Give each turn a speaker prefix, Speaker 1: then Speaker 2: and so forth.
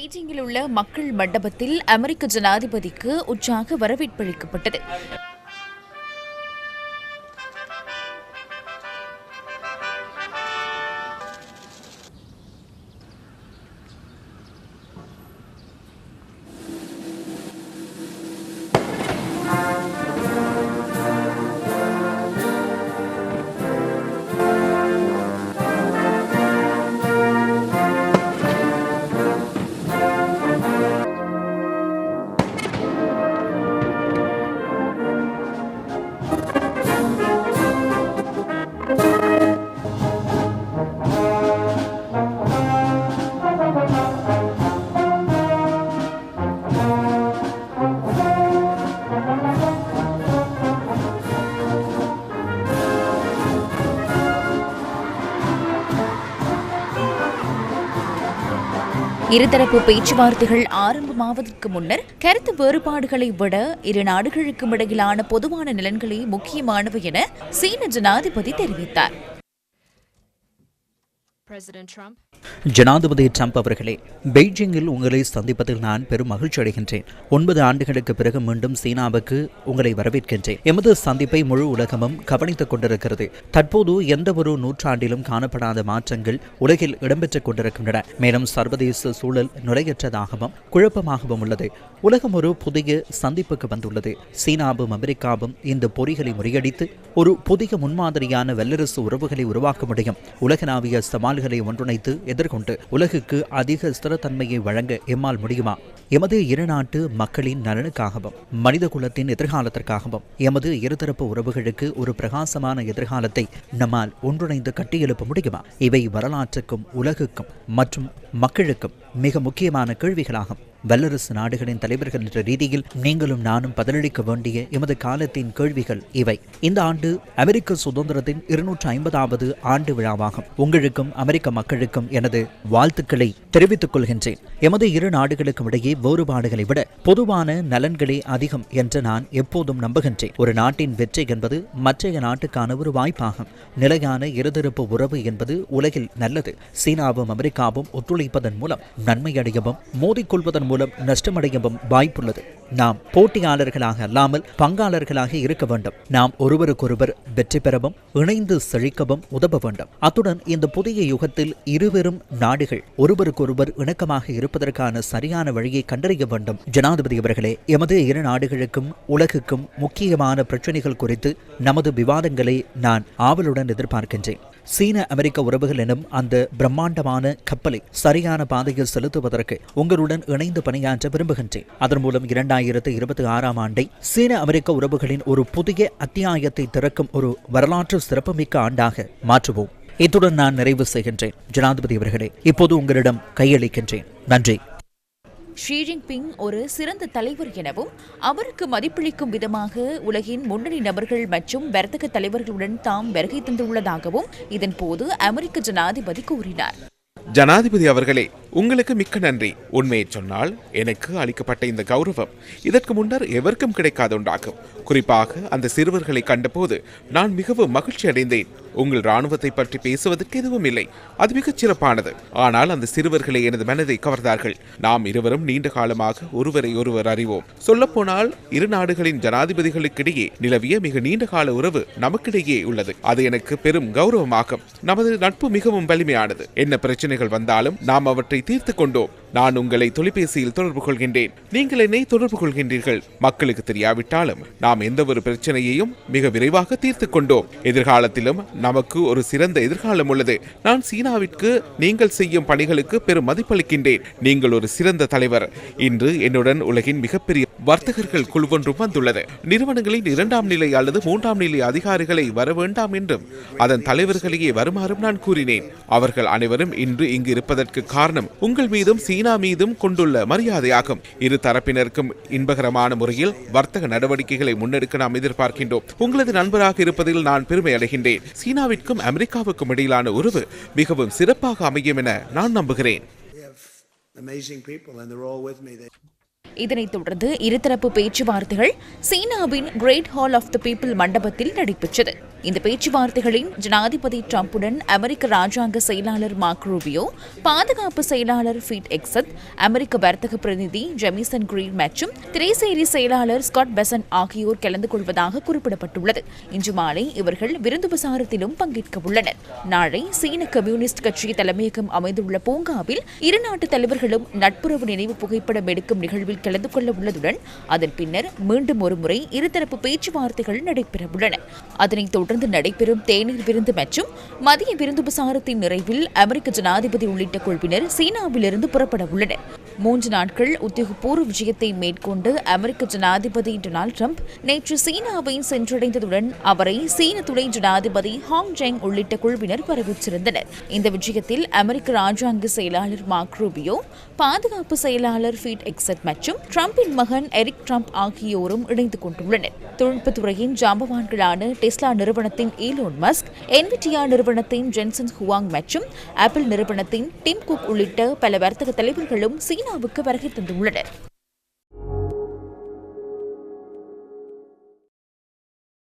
Speaker 1: பீஜிங்கில் உள்ள மக்கள் மண்டபத்தில் அமெரிக்க ஜனாதிபதிக்கு உற்சாக வரவேற்பளிக்கப்பட்டது. இருதரப்பு பேச்சுவார்த்தைகள் ஆரம்பமாவதற்கு முன்னர் கருத்து வேறுபாடுகளை விட இரு நாடுகளுக்கும் இடையிலான பொதுவான நலன்களே முக்கியமானவை என சீன ஜனாதிபதி தெரிவித்தார்.
Speaker 2: ஜனாதிபதி ட்ரம்ப் அவர்களே, பெய்ஜிங்கில் உங்களை சந்திப்பதில் நான் பெரும் மகிழ்ச்சி அடைகின்றேன். 9 ஆண்டுகளுக்கு பிறகு மீண்டும் சீனாவுக்கு உங்களை வரவேற்கின்றேன். எமது சந்திப்பை முழு உலகமும் கவனித்துக் கொண்டிருக்கிறது. தற்போது எந்த ஒரு நூற்றாண்டிலும் காணப்படாத மாற்றங்கள் உலகில் இடம்பெற்றுக் கொண்டிருக்கின்றன. மேலும் சர்வதேச சூழல் நிலையற்றதாகவும் குழப்பமாகவும் உள்ளது. உலகம் ஒரு புதிய சந்திப்புக்கு வந்துள்ளது. சீனாவும் அமெரிக்காவும் இந்த பொறிகளை முறியடித்து ஒரு புதிய முன்மாதிரியான வல்லரசு உறவுகளை உருவாக்க முடியும். உலகளாவிய சவால்களை ஒன்றிணைத்து எதிர்கொண்டு உலகுக்கு அதிக ஸ்திரத்தன்மையை வழங்க எம்மால் முடியுமா? எமது இரு நாட்டு மக்களின் நலனுக்காகவும் மனித குலத்தின் எதிர்காலத்திற்காகவும் எமது இருதரப்பு உறவுகளுக்கு ஒரு பிரகாசமான எதிர்காலத்தை நம்மால் ஒன்றிணைந்து கட்டியெழுப்ப முடியுமா? இவை வரலாற்றுக்கும் உலகுக்கும் மற்றும் மக்களுக்கும் மிக முக்கியமான கேள்விகளாகும். வல்லரசு நாடுகளின் தலைவர்கள் என்ற ரீதியில் நீங்களும் நானும் பதிலளிக்க வேண்டிய எமது காலத்தின் கேள்விகள் இவை. இந்த ஆண்டு அமெரிக்க சுதந்திரத்தின் 250வது ஆண்டு விழாவாகும். உங்களுக்கும் அமெரிக்க மக்களுக்கும் எனது வாழ்த்துக்களை தெரிவித்துக் கொள்கின்றேன். எமது இரு நாடுகளுக்கும் இடையே வேறுபாடுகளை விட பொதுவான நலன்களே அதிகம் என்று நான் எப்போதும் நம்புகின்றேன். ஒரு நாட்டின் வெற்றி என்பது மற்றைய நாட்டுக்கான ஒரு வாய்ப்பாகும். நிலையான இருதரப்பு உறவு என்பது உலகில் நல்லது. சீனாவும் அமெரிக்காவும் ஒத்துழைப்பதன் மூலம் நன்மையடையவும் மோதிக்கொள்வதன் மூலம் நஷ்டமடையவும் வாய்ப்புள்ளது. நாம் போட்டியாளர்களாக அல்லாமல் பங்காளர்களாக இருக்க வேண்டும். நாம் ஒருவருக்கொருவர் வெற்றி பெறவும் இணைந்து செழிக்கவும் உதவ வேண்டும். அத்துடன் இந்த புதிய யுகத்தில் இருவரும் நாடுகள் ஒருவருக்கொருவர் இணக்கமாக இருப்பதற்கான சரியான வழியை கண்டறிய வேண்டும். ஜனாதிபதி அவர்களே, எமது இரு நாடுகளுக்கும் உலகுக்கும் முக்கியமான பிரச்சனைகள் குறித்து நமது விவாதங்களை நான் ஆவலுடன் எதிர்பார்க்கின்றேன். சீன அமெரிக்க உறவுகள் எனும் அந்த பிரம்மாண்டமான கப்பலை சரியான பாதையில் செலுத்துவதற்கு உங்களுடன் இணைந்து பணியாற்ற விரும்புகின்றேன். அதன் மூலம் 2026ஆம் ஆண்டை சீன அமெரிக்க உறவுகளின் ஒரு புதிய அத்தியாயத்தை திறக்கும் ஒரு வரலாற்று சிறப்புமிக்க ஆண்டாக மாற்றுவோம். இத்துடன் நான் நிறைவு செய்கின்றேன். ஜனாதிபதி அவர்களே, இப்போது உங்களிடம் கையளிக்கின்றேன். நன்றி.
Speaker 1: ஷி ஜின்பிங் ஒரு சிறந்த தலைவர் எனவும் அவருக்கு மதிப்பளிக்கும் விதமாக உலகின் முன்னணி நபர்கள் மற்றும் வர்த்தக தலைவர்களுடன் தாம் வருகை தந்துள்ளதாகவும் இதன் போது அமெரிக்க ஜனாதிபதி கூறினார்.
Speaker 3: ஜனாதிபதி அவர்களே, உங்களுக்கு மிக்க நன்றி. உண்மையை சொன்னால் எனக்கு அளிக்கப்பட்ட இந்த கௌரவம் இதற்கு முன்னர் எவருக்கும் கிடைக்காத ஒன்றாகும். குறிப்பாக அந்த சிறுவர்களை கண்டபோது நான் மிகவும் மகிழ்ச்சி அடைந்தேன். உங்கள் இராணுவத்தை பற்றி பேசுவதற்கு எதுவும் இல்லை, அது மிகச் சிறப்பானது. ஆனால் அந்த சிறுவர்களை எனது மனதை கவர்ந்தார்கள். நாம் இருவரும் நீண்ட காலமாக ஒருவரை ஒருவர் அறிவோம். சொல்லப்போனால் இரு நாடுகளின் ஜனாதிபதிகளுக்கிடையே நிலவிய மிக நீண்ட கால உறவு நமக்கிடையே உள்ளது. அது எனக்கு பெரும் கௌரவமாகும். நமது நட்பு மிகவும் வலிமையானது. என்ன பிரச்சனைகள் வந்தாலும் நாம் அவற்றை தீர்த்து கொண்டோம். நான் உங்களை தொலைபேசியில் தொடர்பு கொள்கின்றேன், நீங்கள் என்னை தொடர்பு கொள்கின்றீர்கள். மக்களுக்கு தெரியாவிட்டாலும் நாம் எந்த ஒரு பிரச்சனையையும் மிக விரைவாக தீர்த்து கொண்டோம். எதிர்காலத்திலும் நமக்கு ஒரு சிறந்த எதிர்காலம் உள்ளது. நான் சீனாவிற்கு நீங்கள் செய்யும் பணிகளுக்கு பெரும் மதிப்பளிக்கின்றேன். நீங்கள் ஒரு சிறந்த தலைவர். இன்று என்னுடன் உலகின் மிகப்பெரிய வர்த்தகர்கள் குழு ஒன்றும் வந்துள்ளது. நிறுவனங்களின் 2ஆம் நிலை அல்லது 3ஆம் நிலை அதிகாரிகளை வர வேண்டாம் என்றும் அதன் தலைவர்களையே வருமாறும் நான் கூறினேன். அவர்கள் அனைவரும் இன்று இங்கு இருப்பதற்கு காரணம் உங்கள் மீதும் சீனா மீதும் கொண்டுள்ள மரியாதையாகும். இரு தரப்பினருக்கும் இன்பகரமான முறையில் வர்த்தக நடவடிக்கைகளை முன்னெடுக்க நாம் எதிர்பார்க்கின்றோம். உங்களது நண்பராக இருப்பதில் நான் பெருமை அடைகின்றேன். சீனாவிற்கும் அமெரிக்காவுக்கும் இடையிலான உறவு மிகவும் சிறப்பாக அமையும் என நான் நம்புகிறேன்.
Speaker 1: இதனைத் தொடர்ந்து இருதரப்பு பேச்சுவார்த்தைகள் சீனாவின் great hall of the people மண்டபத்தில் நடைபெற்றது. இந்த பேச்சுவார்த்தைகளில் ஜனாதிபதி டிரம்புடன் அமெரிக்க ராஜாங்க செயலாளர் மார்க் ரூபியோ, பாதுகாப்பு செயலாளர் பீட் எக்ஸத், அமெரிக்க வர்த்தக பிரதிநிதி ஜெமிசன் கிரீன் மற்றும் திரைசேரி செயலாளர் ஸ்காட் பெசன் ஆகியோர் கலந்து கொள்வதாக குறிப்பிடப்பட்டுள்ளது. இன்று மாலை இவர்கள் விருந்துபசாரத்திலும் பங்கேற்க உள்ளனர். நாளை சீன கம்யூனிஸ்ட் கட்சி தலைமையகம் அமைந்துள்ள பூங்காவில் இரு நாட்டு தலைவர்களும் நட்புறவு நினைவு புகைப்படம் எடுக்கும் நிகழ்வில் கலந்து கொள்ள உள்ளதுடன் அதன் பின்னர் மீண்டும் ஒருமுறை இருதரப்பு பேச்சுவார்த்தைகள் நடைபெறவுள்ளன. அதனைத் தொடர்ந்து நடைபெறும் தேநீர் விருந்து மற்றும் மதிய விருந்துபசாரத்தின் நிறைவில் அமெரிக்க ஜனாதிபதி உள்ளிட்ட குழுவினர் சீனாவிலிருந்து புறப்பட உள்ளனர். 3 நாட்கள் உத்தியோகபூர்வ விஜயத்தை மேற்கொண்டு அமெரிக்க ஜனாதிபதி டொனால்டு டிரம்ப் நேற்று சீனாவை சென்றடைந்ததுடன் அவரை சீன துணை ஜனாதிபதி ஹாங் ஜெங் உள்ளிட்ட குழுவினர் வரவேற்றிருந்தனர். இந்த விஜயத்தில் அமெரிக்க ராஜாங்க செயலாளர் மார்க் ரூபியோ, பாதுகாப்பு செயலாளர் பீட் எக்ஸட் மற்றும் டிரம்பின் மகன் எரிக் டிரம்ப் ஆகியோரும் இணைந்து கொண்டுள்ளனர். தொழில்நுட்பத்துறையின் ஜாம்பவான்களான டெஸ்லா நிறுவனத்தின் ஈலோன் மஸ்க், என்விடியா நிறுவனத்தின் ஜென்சன் ஹுவாங் மற்றும் ஆப்பிள் நிறுவனத்தின் டிம் குக் உள்ளிட்ட பல வர்த்தக தலைவர்களும் சீனாவுக்கு வருகை தந்துள்ளனர்.